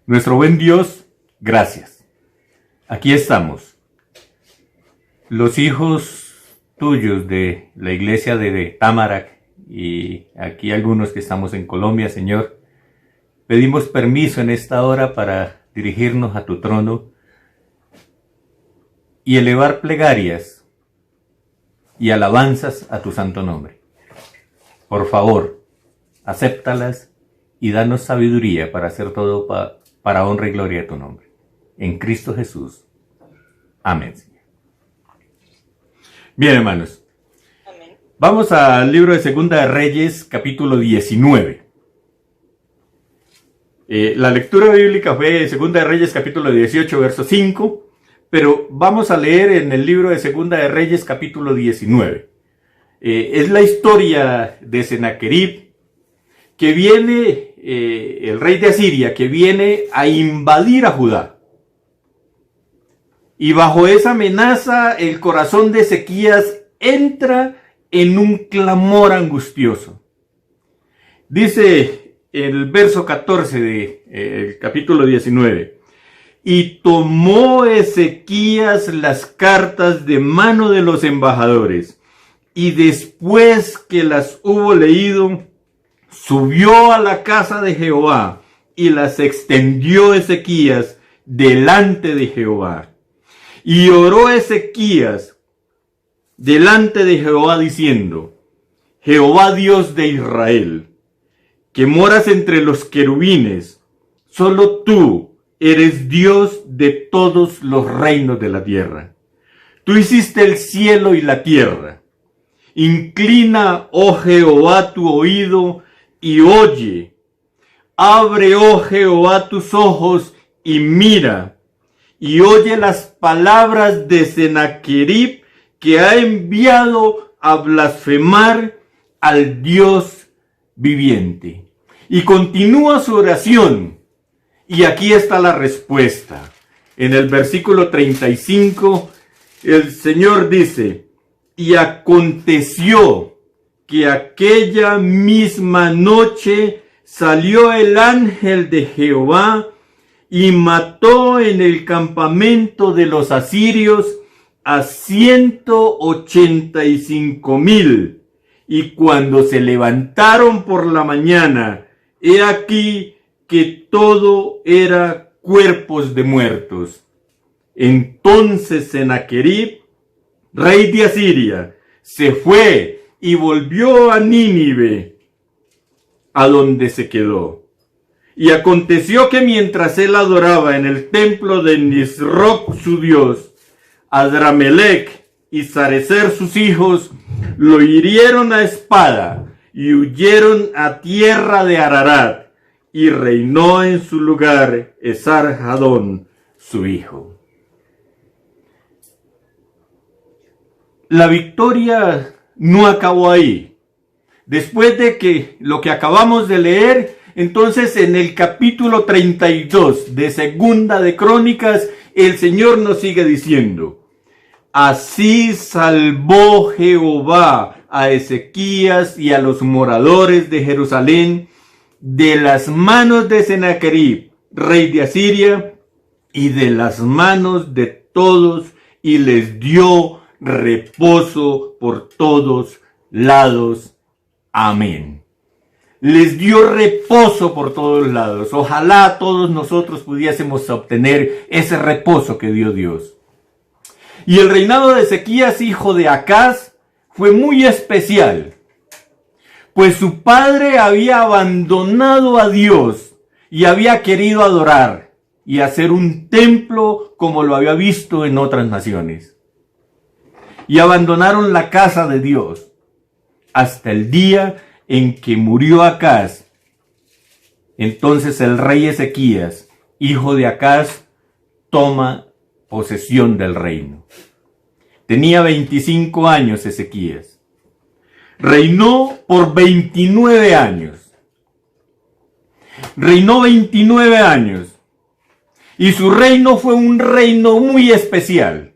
Nuestro buen Dios, gracias. Aquí estamos, los hijos tuyos de la iglesia de Tamarack y aquí algunos que estamos en Colombia, Señor. Pedimos permiso en esta hora para dirigirnos a tu trono y elevar plegarias y alabanzas a tu santo nombre. Por favor, acéptalas y danos sabiduría para hacer todo para honra y gloria de tu nombre. En Cristo Jesús. Amén, Señor. Bien, hermanos. Amén. Vamos al libro de Segunda de Reyes, capítulo 19. La lectura bíblica fue Segunda de Reyes, capítulo 18, verso 5. Pero vamos a leer en el libro de Segunda de Reyes, capítulo 19. Es la historia de Sennacherib, que viene, el rey de Asiria, que viene a invadir a Judá. Y bajo esa amenaza, el corazón de Ezequías entra en un clamor angustioso. Dice el verso 14 del capítulo 19. Y tomó Ezequías las cartas de mano de los embajadores, y después que las hubo leído, subió a la casa de Jehová, y las extendió Ezequías delante de Jehová. Y oró Ezequías delante de Jehová diciendo: Jehová Dios de Israel, que moras entre los querubines, solo tú eres Dios de todos los reinos de la tierra. Tú hiciste el cielo y la tierra. Inclina, oh Jehová, tu oído y oye. Abre, oh Jehová, tus ojos y mira. Y oye las palabras de Sennacherib, que ha enviado a blasfemar al Dios viviente. Y continúa su oración. Y aquí está la respuesta. En el versículo 35, el Señor dice: y aconteció que aquella misma noche salió el ángel de Jehová y mató en el campamento de los asirios a 185,000. Y cuando se levantaron por la mañana, he aquí que todo era cuerpos de muertos. Entonces Sennacherib, rey de Asiria, se fue y volvió a Nínive, a donde se quedó. Y aconteció que mientras él adoraba en el templo de Nisroch su dios, Adramelech y Sarecer sus hijos lo hirieron a espada y huyeron a tierra de Ararat, y reinó en su lugar Esarhadón su hijo. La victoria no acabó ahí. Después de que lo que acabamos de leer, entonces en el capítulo 32 de Segunda de Crónicas, el Señor nos sigue diciendo: así salvó Jehová a Ezequías y a los moradores de Jerusalén de las manos de Sennacherib, rey de Asiria, y de las manos de todos, y les dio reposo por todos lados. Amén. Les dio reposo por todos lados. Ojalá todos nosotros pudiésemos obtener ese reposo que dio Dios. Y el reinado de Ezequías, hijo de Acaz, fue muy especial, pues su padre había abandonado a Dios y había querido adorar y hacer un templo como lo había visto en otras naciones. Y abandonaron la casa de Dios hasta el día en que murió Acaz. Entonces el rey Ezequías, hijo de Acaz, toma posesión del reino. Tenía 25 años Ezequías. Reinó por 29 años. Reinó 29 años. Y su reino fue un reino muy especial,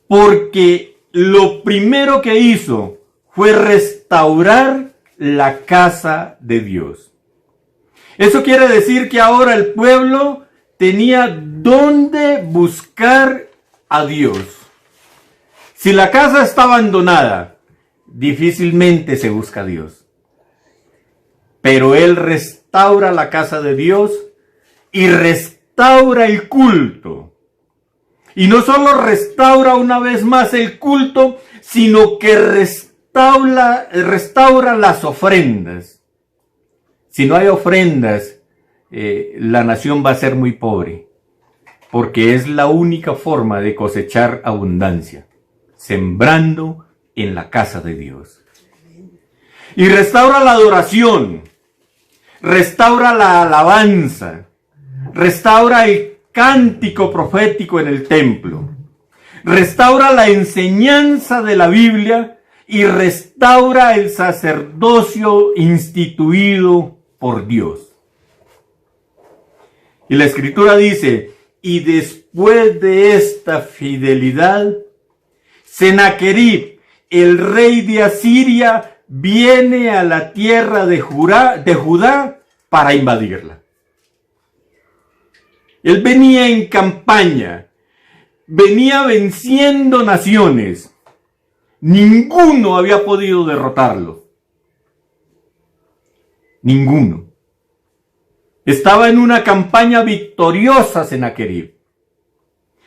porque lo primero que hizo fue restaurar la casa de Dios. Eso quiere decir que ahora el pueblo tenía dónde buscar a Dios. Si la casa está abandonada, difícilmente se busca a Dios. Pero Él restaura la casa de Dios y restaura el culto. Y no solo restaura una vez más el culto, sino que restaura las ofrendas. Si no hay ofrendas, la nación va a ser muy pobre, porque es la única forma de cosechar abundancia, sembrando en la casa de Dios. Y restaura la adoración, restaura la alabanza, restaura el cántico profético en el templo, restaura la enseñanza de la Biblia y restaura el sacerdocio instituido por Dios. Y la Escritura dice, y después de esta fidelidad, Sennacherib, el rey de Asiria, viene a la tierra de Judá para invadirla. Él venía en campaña, venía venciendo naciones. Ninguno había podido derrotarlo. Ninguno. Estaba en una campaña victoriosa Sennacherib.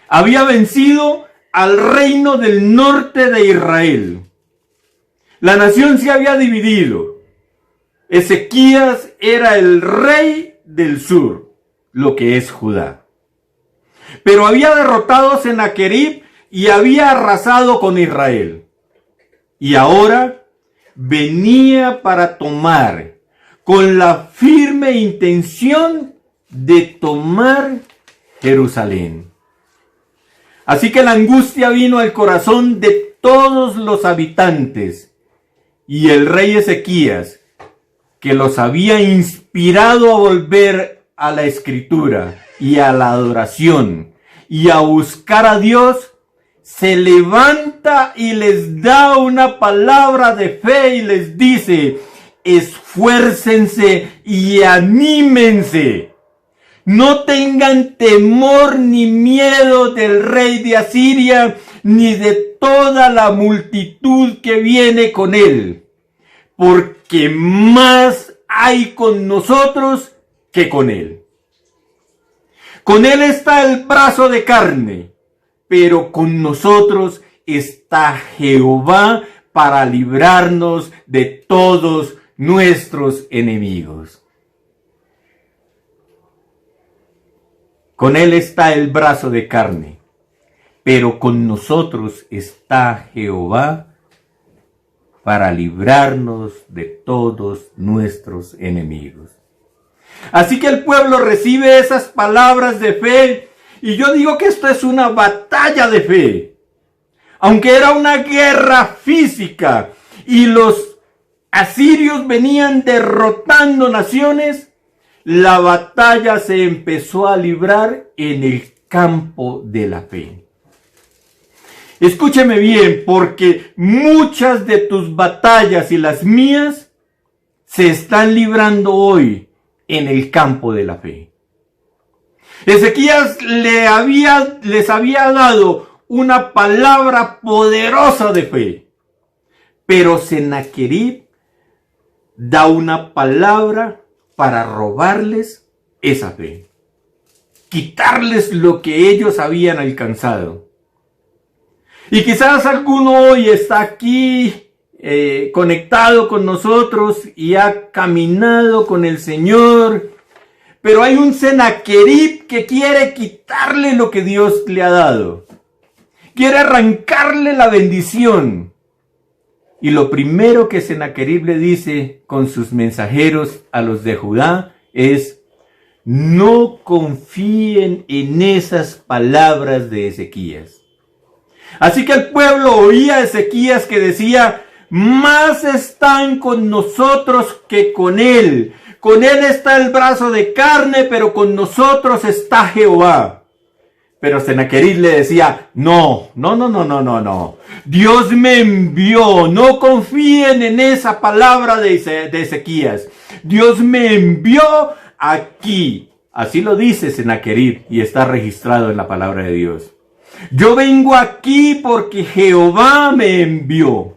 Había vencido al reino del norte de Israel. La nación se había dividido. Ezequías era el rey del sur, lo que es Judá. Pero había derrotado a Sennacherib y había arrasado con Israel. Y ahora venía para tomar, con la firme intención de tomar Jerusalén. Así que la angustia vino al corazón de todos los habitantes, y el rey Ezequías, que los había inspirado a volver a la escritura y a la adoración y a buscar a Dios, se levanta y les da una palabra de fe y les dice: esfuércense y anímense. No tengan temor ni miedo del rey de Asiria, ni de toda la multitud que viene con él, porque más hay con nosotros que con él. Con él está el brazo de carne, pero con nosotros está Jehová para librarnos de todos nuestros enemigos. Con él está el brazo de carne, pero con nosotros está Jehová para librarnos de todos nuestros enemigos. Así que el pueblo recibe esas palabras de fe, y yo digo que esto es una batalla de fe. Aunque era una guerra física y los asirios venían derrotando naciones, la batalla se empezó a librar en el campo de la fe. Escúcheme bien, porque muchas de tus batallas y las mías se están librando hoy en el campo de la fe. Ezequías les había dado una palabra poderosa de fe, pero Sennacherib da una palabra para robarles esa fe, quitarles lo que ellos habían alcanzado. Y quizás alguno hoy está aquí conectado con nosotros y ha caminado con el Señor, pero hay un Sennacherib que quiere quitarle lo que Dios le ha dado. Quiere arrancarle la bendición. Y lo primero que Sennacherib le dice con sus mensajeros a los de Judá es: no confíen en esas palabras de Ezequías. Así que el pueblo oía a Ezequías que decía: más están con nosotros que con él. Con él está el brazo de carne, pero con nosotros está Jehová. Pero Sennacherib le decía: no. Dios me envió. No confíen en esa palabra de Ezequías. Dios me envió aquí, así lo dice Sennacherib y está registrado en la palabra de Dios. Yo vengo aquí porque Jehová me envió.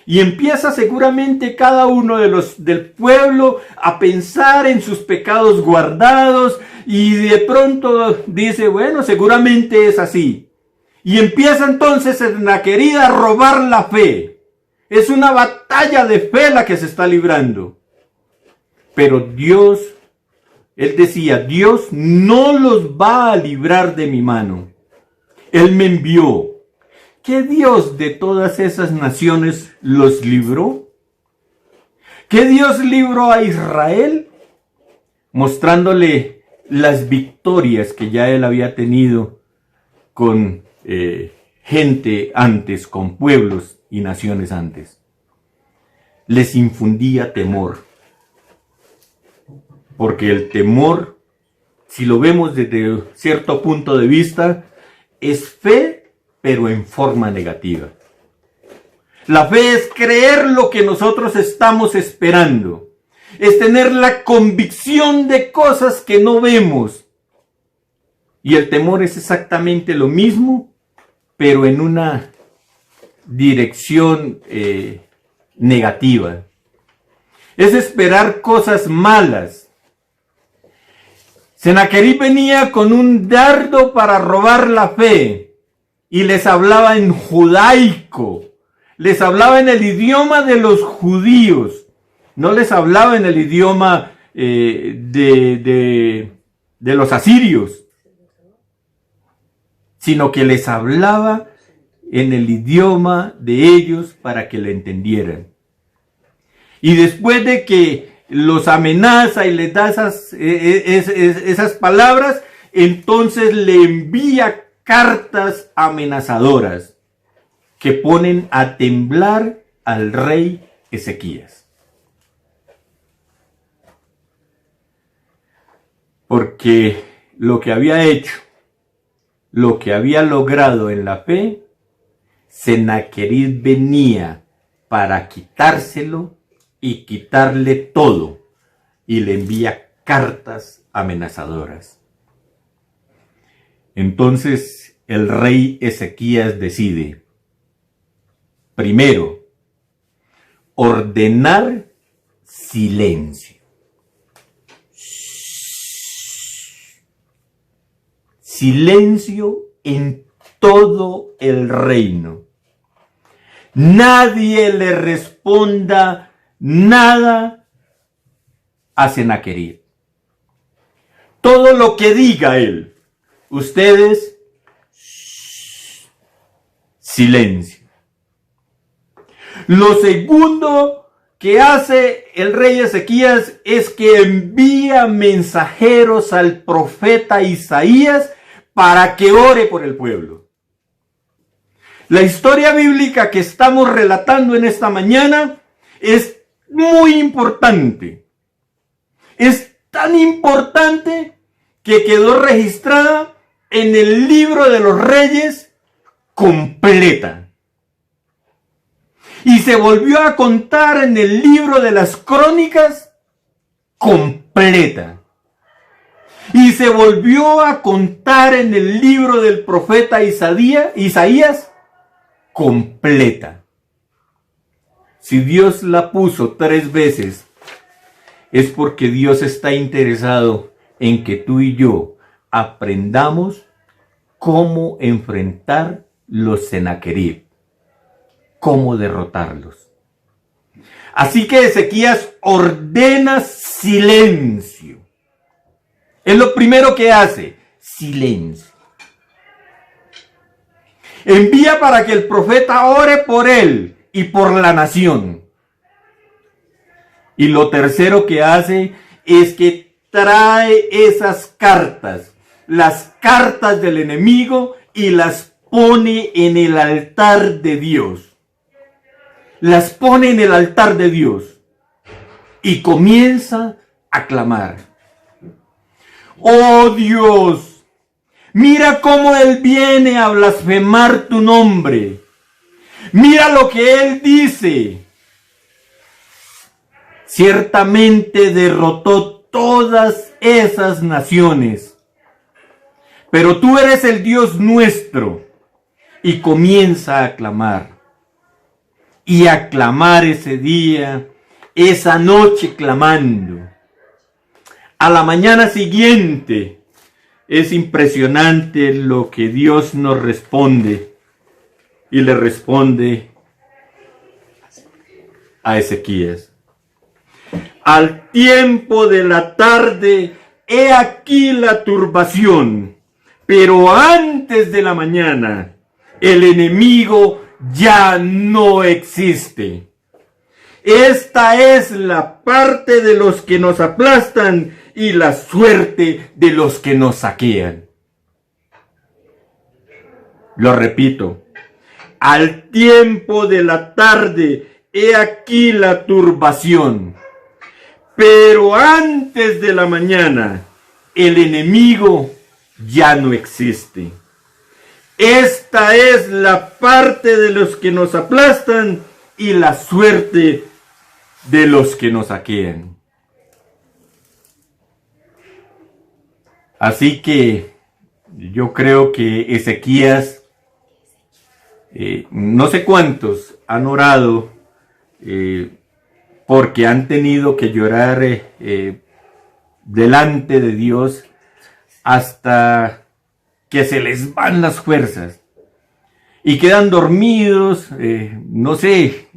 Y empieza seguramente cada uno de los del pueblo a pensar en sus pecados guardados y de pronto dice, bueno, seguramente es así. Y empieza entonces Sennacherib a robar la fe. Es una batalla de fe la que se está librando. Pero Dios, él decía, Dios no los va a librar de mi mano. Él me envió. ¿Qué Dios de todas esas naciones los libró? ¿Qué Dios libró a Israel? Mostrándole las victorias que ya él había tenido con gente antes, con pueblos y naciones antes. Les infundía temor. Porque el temor, si lo vemos desde cierto punto de vista, es fe, pero en forma negativa. La fe es creer lo que nosotros estamos esperando. Es tener la convicción de cosas que no vemos. Y el temor es exactamente lo mismo, pero en una dirección negativa. Es esperar cosas malas. Sennacherib venía con un dardo para robar la fe. Y les hablaba en judaico, les hablaba en el idioma de los judíos, no les hablaba en el idioma de los asirios, sino que les hablaba en el idioma de ellos para que le entendieran. Y después de que los amenaza y les da esas palabras, entonces le envía cartas amenazadoras que ponen a temblar al rey Ezequías. Porque lo que había hecho, lo que había logrado en la fe, Sennacherib venía para quitárselo y quitarle todo, y le envía cartas amenazadoras. Entonces el rey Ezequías decide, primero, ordenar silencio. Silencio en todo el reino. Nadie le responda nada a Sennacherib. Todo lo que diga él, ustedes, silencio. Lo segundo que hace el rey Ezequías es que envía mensajeros al profeta Isaías para que ore por el pueblo. La historia bíblica que estamos relatando en esta mañana es muy importante. Es tan importante que quedó registrada en el libro de los Reyes completa. Y se volvió a contar en el libro de las Crónicas completa. Y se volvió a contar en el libro del profeta Isaías completa. Si Dios la puso 3 veces, es porque Dios está interesado en que tú y yo aprendamos cómo enfrentar los Sennacherib, cómo derrotarlos. Así que Ezequías ordena silencio. Es lo primero que hace, silencio. Envía para que el profeta ore por él y por la nación. Y lo tercero que hace es que trae esas cartas, las cartas del enemigo, y las pone en el altar de Dios. Las pone en el altar de Dios y comienza a clamar. Oh Dios, mira cómo él viene a blasfemar tu nombre. Mira lo que él dice. Ciertamente derrotó todas esas naciones. Pero tú eres el Dios nuestro. Y comienza a clamar. Y a clamar ese día, esa noche clamando. A la mañana siguiente, es impresionante lo que Dios nos responde. Y le responde a Ezequías. Al tiempo de la tarde, he aquí la turbación, pero antes de la mañana, el enemigo ya no existe. Esta es la parte de los que nos aplastan y la suerte de los que nos saquean. Lo repito. Al tiempo de la tarde, he aquí la turbación. Pero antes de la mañana, el enemigo ya no existe. Esta es la parte de los que nos aplastan y la suerte de los que nos saquean. Así que yo creo que Ezequías, no sé cuántos han orado porque han tenido que llorar delante de Dios hasta que se les van las fuerzas y quedan dormidos. No sé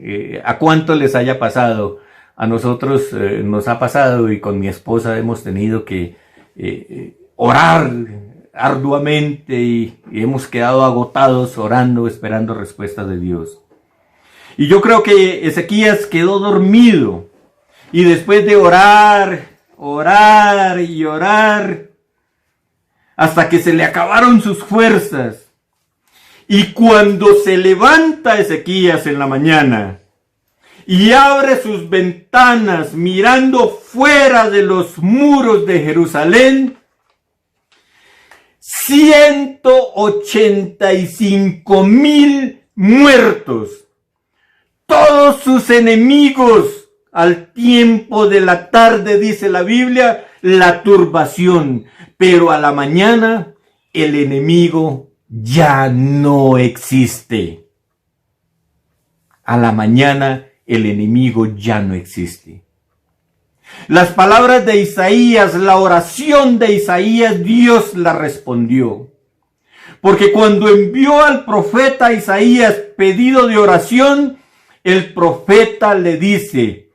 a cuánto les haya pasado. A nosotros nos ha pasado, y con mi esposa hemos tenido que orar arduamente y hemos quedado agotados orando, esperando respuestas de Dios. Y yo creo que Ezequías quedó dormido, y después de orar y orar, hasta que se le acabaron sus fuerzas. Y cuando se levanta Ezequías en la mañana y abre sus ventanas mirando fuera de los muros de Jerusalén, 185,000 muertos, todos sus enemigos. Al tiempo de la tarde, dice la Biblia, la turbación, pero a la mañana el enemigo ya no existe. A la mañana el enemigo ya no existe. Las palabras de Isaías, la oración de Isaías, Dios la respondió. Porque cuando envió al profeta Isaías pedido de oración, el profeta le dice: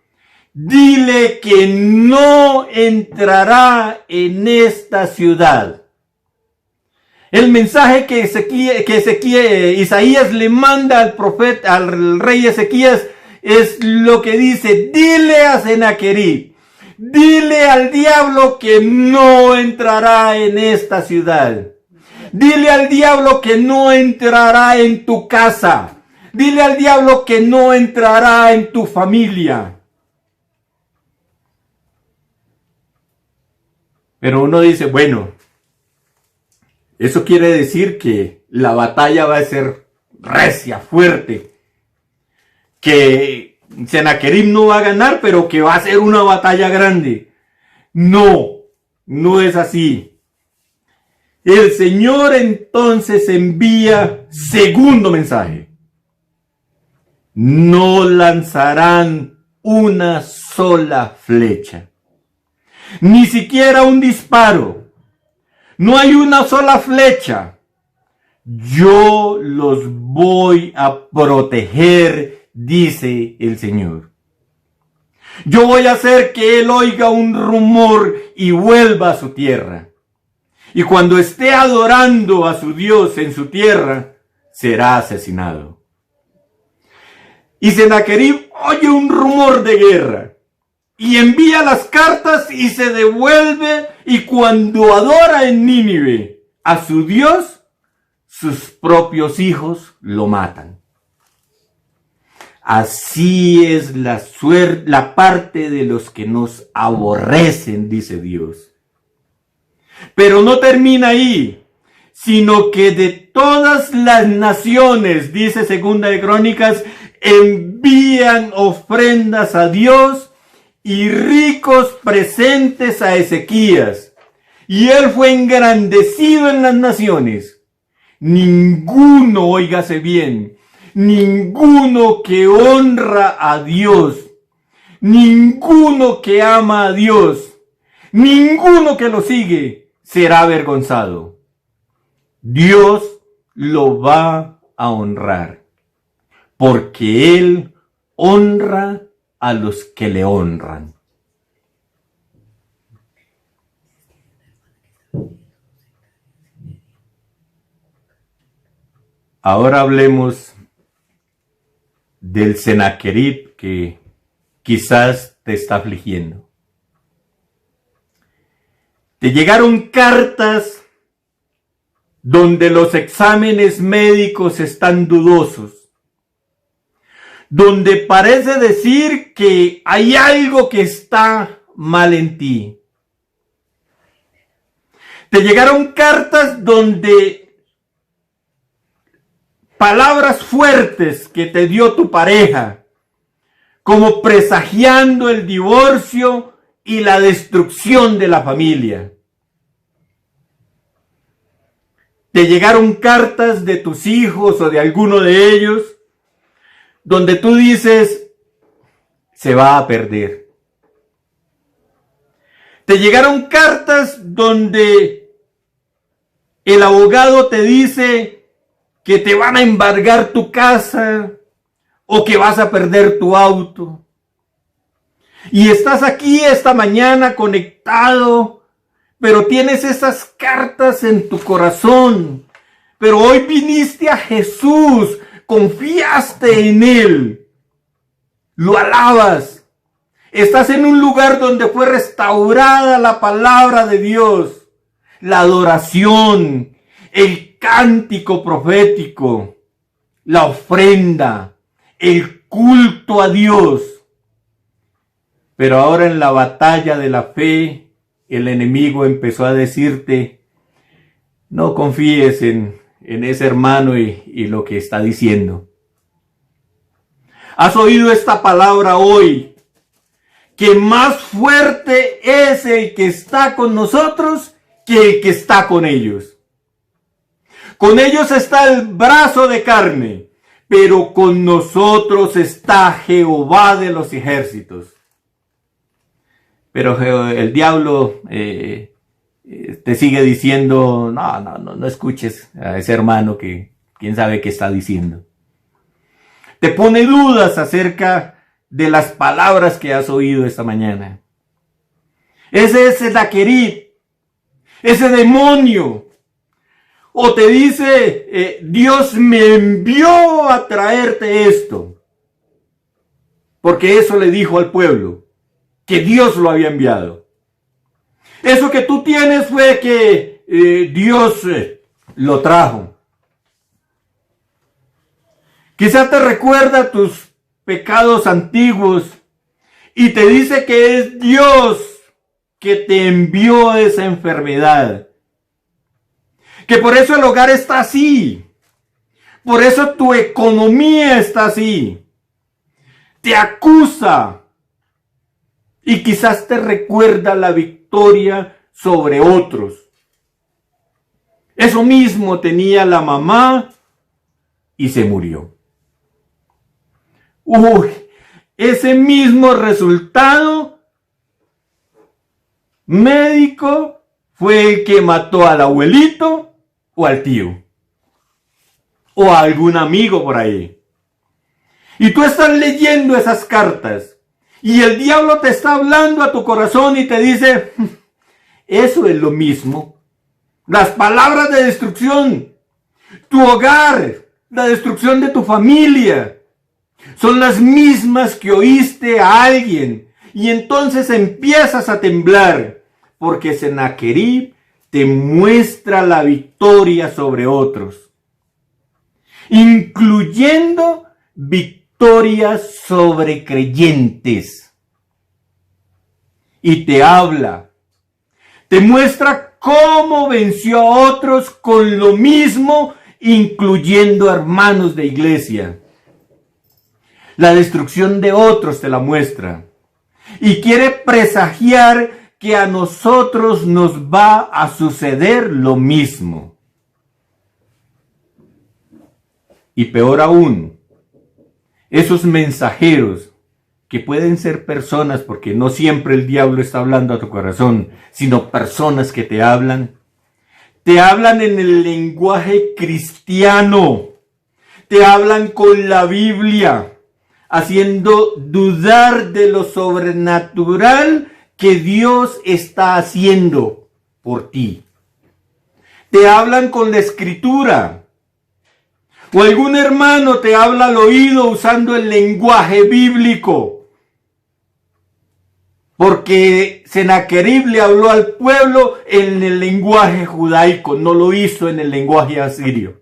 dile que no entrará en esta ciudad. El mensaje que Isaías le manda al profeta, al rey Ezequías, es lo que dice: dile a Sennacherib, dile al diablo que no entrará en esta ciudad. Dile al diablo que no entrará en tu casa. Dile al diablo que no entrará en tu familia. Pero uno dice, bueno, eso quiere decir que la batalla va a ser recia, fuerte, que Sennacherib no va a ganar, pero que va a ser una batalla grande. No, no es así. El Señor entonces envía segundo mensaje. No lanzarán una sola flecha, ni siquiera un disparo. No hay una sola flecha. Yo los voy a proteger, dice el Señor. Yo voy a hacer que él oiga un rumor y vuelva a su tierra. Y cuando esté adorando a su Dios en su tierra, será asesinado. Y Sennacherib oye un rumor de guerra y envía las cartas y se devuelve, y cuando adora en Nínive a su Dios, sus propios hijos lo matan. Así es la parte de los que nos aborrecen, dice Dios. Pero no termina ahí, sino que de todas las naciones, dice Segunda de Crónicas, envían ofrendas a Dios y ricos presentes a Ezequías, y él fue engrandecido en las naciones. Ninguno, óigase bien, ninguno que honra a Dios, ninguno que ama a Dios, ninguno que lo sigue será avergonzado. Dios lo va a honrar, porque Él honra a los que le honran. Ahora hablemos del Sennacherib que quizás te está afligiendo. Te llegaron cartas donde los exámenes médicos están dudosos, donde parece decir que hay algo que está mal en ti. Te llegaron cartas donde palabras fuertes que te dio tu pareja, como presagiando el divorcio y la destrucción de la familia. Te llegaron cartas de tus hijos o de alguno de ellos, donde tú dices, se va a perder. Te llegaron cartas donde el abogado te dice que te van a embargar tu casa o que vas a perder tu auto. Y estás aquí esta mañana conectado, pero tienes esas cartas en tu corazón. Pero hoy viniste a Jesús, confiaste en Él, lo alabas. Estás en un lugar donde fue restaurada la palabra de Dios, la adoración, el cántico profético, la ofrenda, el culto a Dios. Pero ahora en la batalla de la fe, el enemigo empezó a decirte, no confíes en ese hermano y lo que está diciendo. ¿Has oído esta palabra hoy? Que más fuerte es el que está con nosotros que el que está con ellos. Con ellos está el brazo de carne, pero con nosotros está Jehová de los ejércitos. Pero el diablo te sigue diciendo, no escuches a ese hermano que quién sabe qué está diciendo. Te pone dudas acerca de las palabras que has oído esta mañana. Ese es Sennacherib, ese demonio. O te dice, Dios me envió a traerte esto. Porque eso le dijo al pueblo, que Dios lo había enviado. Eso que tú tienes fue que Dios lo trajo. Quizá te recuerda tus pecados antiguos y te dice que es Dios que te envió esa enfermedad. Que por eso el hogar está así. Por eso tu economía está así. Te acusa. Y quizás te recuerda la victoria sobre otros. Eso mismo tenía la mamá y se murió. Ese mismo resultado médico fue el que mató al abuelito o al tío, o a algún amigo por ahí. Y tú estás leyendo esas cartas, y el diablo te está hablando a tu corazón y te dice, eso es lo mismo. Las palabras de destrucción, tu hogar, la destrucción de tu familia, son las mismas que oíste a alguien, y entonces empiezas a temblar, porque Sennacherib te muestra la victoria sobre otros, incluyendo victorias sobre creyentes. Y te habla, te muestra cómo venció a otros con lo mismo, incluyendo hermanos de iglesia. La destrucción de otros te la muestra. y quiere presagiar que a nosotros nos va a suceder lo mismo. Y peor aún, esos mensajeros que pueden ser personas, porque no siempre el diablo está hablando a tu corazón, sino personas que te hablan en el lenguaje cristiano, te hablan con la Biblia, haciendo dudar de lo sobrenatural que Dios está haciendo por ti. Te hablan con la Escritura. O algún hermano te habla al oído usando el lenguaje bíblico. Porque Sennacherib le habló al pueblo en el lenguaje judaico, no lo hizo en el lenguaje asirio.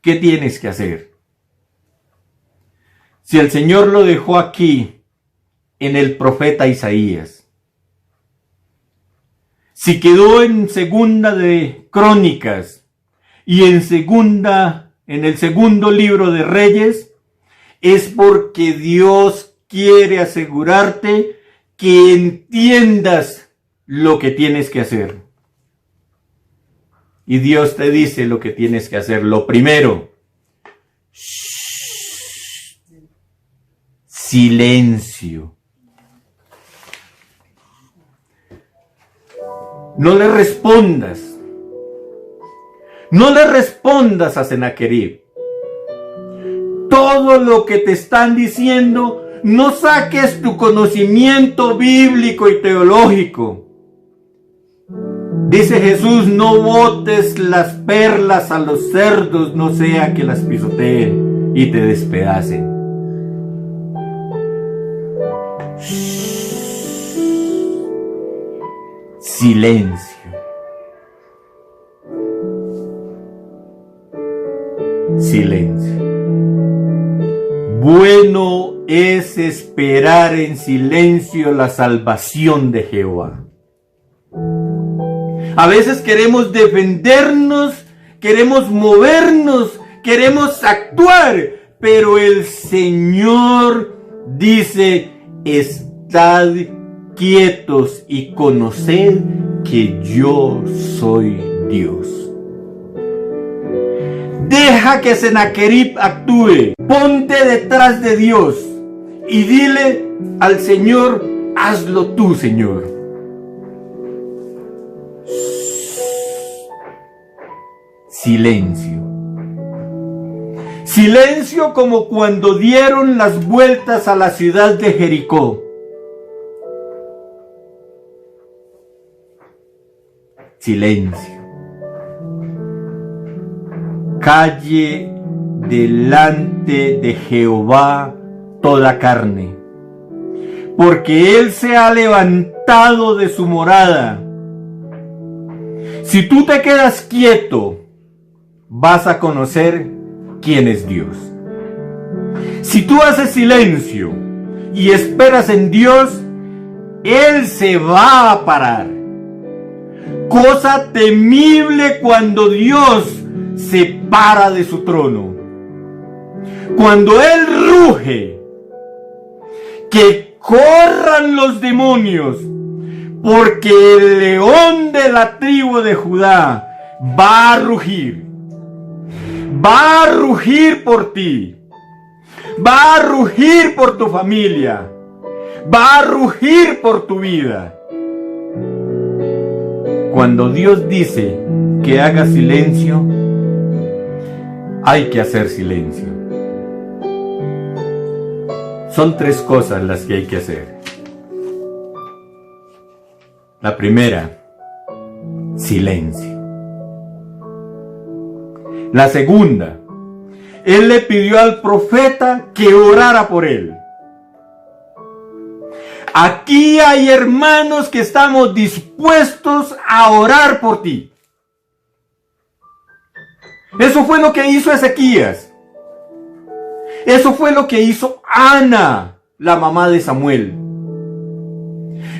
¿Qué tienes que hacer? Si el Señor lo dejó aquí en el profeta Isaías, si quedó en segunda de Crónicas y en el segundo libro de Reyes, es porque Dios quiere asegurarte que entiendas lo que tienes que hacer. Y Dios te dice lo que tienes que hacer. Lo primero, silencio. No le respondas. No le respondas a Sennacherib. Todo lo que te están diciendo, no saques tu conocimiento bíblico y teológico. Dice Jesús, no botes las perlas a los cerdos, no sea que las pisoteen y te despedacen. Silencio. Silencio. Bueno es esperar en silencio la salvación de Jehová. A veces queremos defendernos, queremos movernos, queremos actuar, pero el Señor dice, estad quietos y conoced que yo soy Dios. Deja que Sennacherib actúe, ponte detrás de Dios y dile al Señor, hazlo tú, Señor. Silencio. Silencio como cuando dieron las vueltas a la ciudad de Jericó. Silencio. Calle delante de Jehová toda carne, porque Él se ha levantado de su morada. Si tú te quedas quieto, vas a conocer quién es Dios. Si tú haces silencio y esperas en Dios, Él se va a parar. Cosa temible cuando Dios se para de su trono. Cuando Él ruge, que corran los demonios, porque el león de la tribu de Judá va a rugir. Va a rugir por ti. Va a rugir por tu familia. Va a rugir por tu vida. Cuando Dios dice que haga silencio, hay que hacer silencio. Son tres cosas las que hay que hacer. La primera, silencio. La segunda, Él le pidió al profeta que orara por él. Aquí hay hermanos que estamos dispuestos a orar por ti. Eso fue lo que hizo Ezequías. Eso fue lo que hizo Ana, la mamá de Samuel.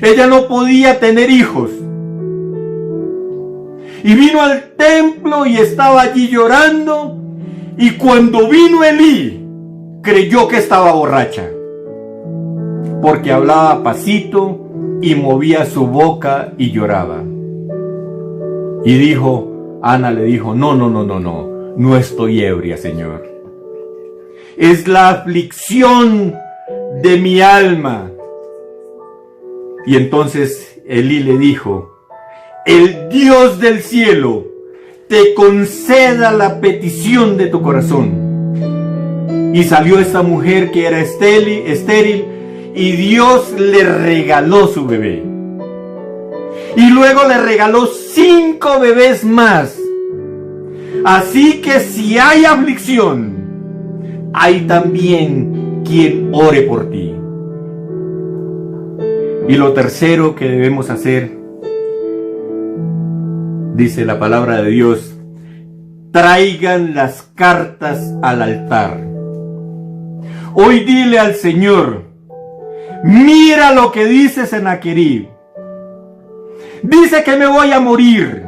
Ella no podía tener hijos. Y vino al templo y estaba allí llorando. Y cuando vino Elí, creyó que estaba borracha, porque hablaba pasito y movía su boca y lloraba. Y dijo, Ana le dijo, no estoy ebria, Señor. Es la aflicción de mi alma. Y entonces Elí le dijo, el Dios del cielo te conceda la petición de tu corazón. Y salió esta mujer que era estéril, y Dios le regaló su bebé. Y luego le regaló 5 bebés más. Así que si hay aflicción, hay también quien ore por ti. Y lo tercero que debemos hacer, dice la palabra de Dios, traigan las cartas al altar. Hoy dile al Señor, mira lo que dice Sennacherib. Dice que me voy a morir.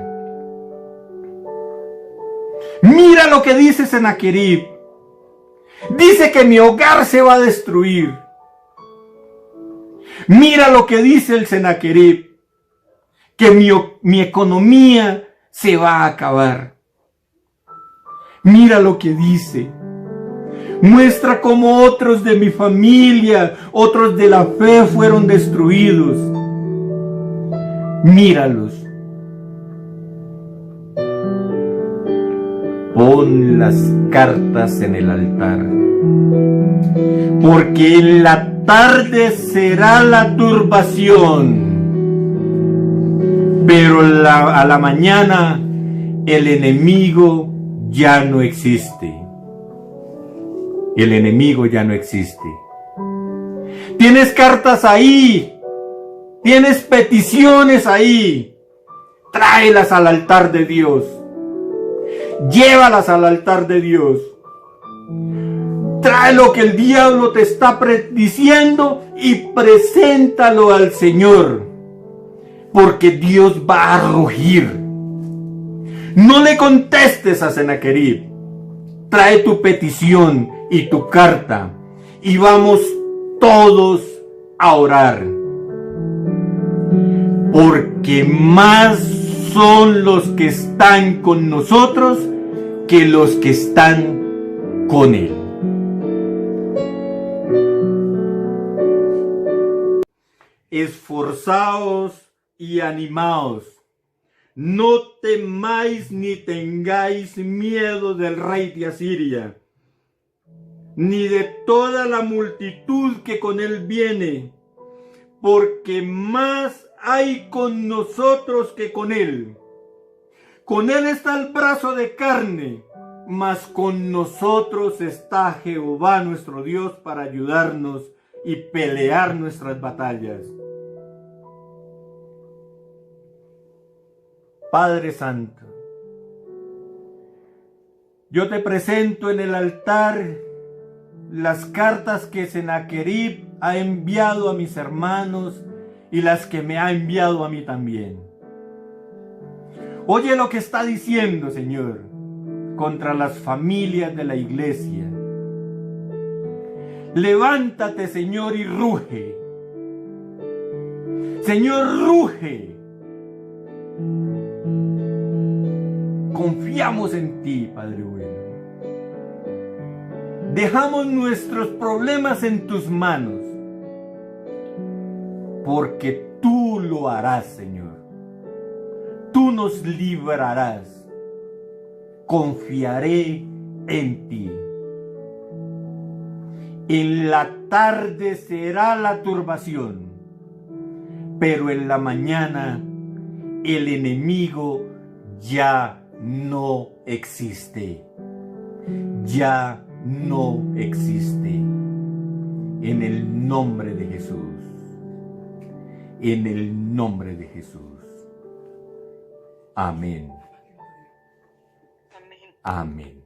Mira lo que dice Sennacherib. Dice que mi hogar se va a destruir. Mira lo que dice el Sennacherib, que mi economía se va a acabar. Mira lo que dice. Muestra cómo otros de mi familia, otros de la fe fueron destruidos. Míralos. Pon las cartas en el altar, porque en la tarde será la turbación, pero a la mañana el enemigo ya no existe. El enemigo ya no existe. Tienes cartas ahí, tienes peticiones ahí, tráelas al altar de Dios. Llévalas al altar de Dios. Trae lo que el diablo te está diciendo y preséntalo al Señor, porque Dios va a rugir. No le contestes a Sennacherib. Trae tu petición y tu carta y vamos todos a orar, porque más son los que están con nosotros que los que están con Él. Esforzaos y animaos. No temáis ni tengáis miedo del rey de Asiria, ni de toda la multitud que con él viene, porque más hay con nosotros que con él. Con él está el brazo de carne, mas con nosotros está Jehová nuestro Dios para ayudarnos y pelear nuestras batallas. Padre Santo, yo te presento en el altar las cartas que Sennacherib ha enviado a mis hermanos y las que me ha enviado a mí también. Oye lo que está diciendo, Señor, contra las familias de la iglesia. Levántate, Señor, y ruge. Señor, ruge. Confiamos en ti, Padre bueno. Dejamos nuestros problemas en tus manos, porque tú lo harás, Señor. Tú nos librarás. Confiaré en ti. En la tarde será la turbación, pero en la mañana el enemigo ya no existe. Ya no existe. En el nombre de Jesús. En el nombre de Jesús. Amén. Amén.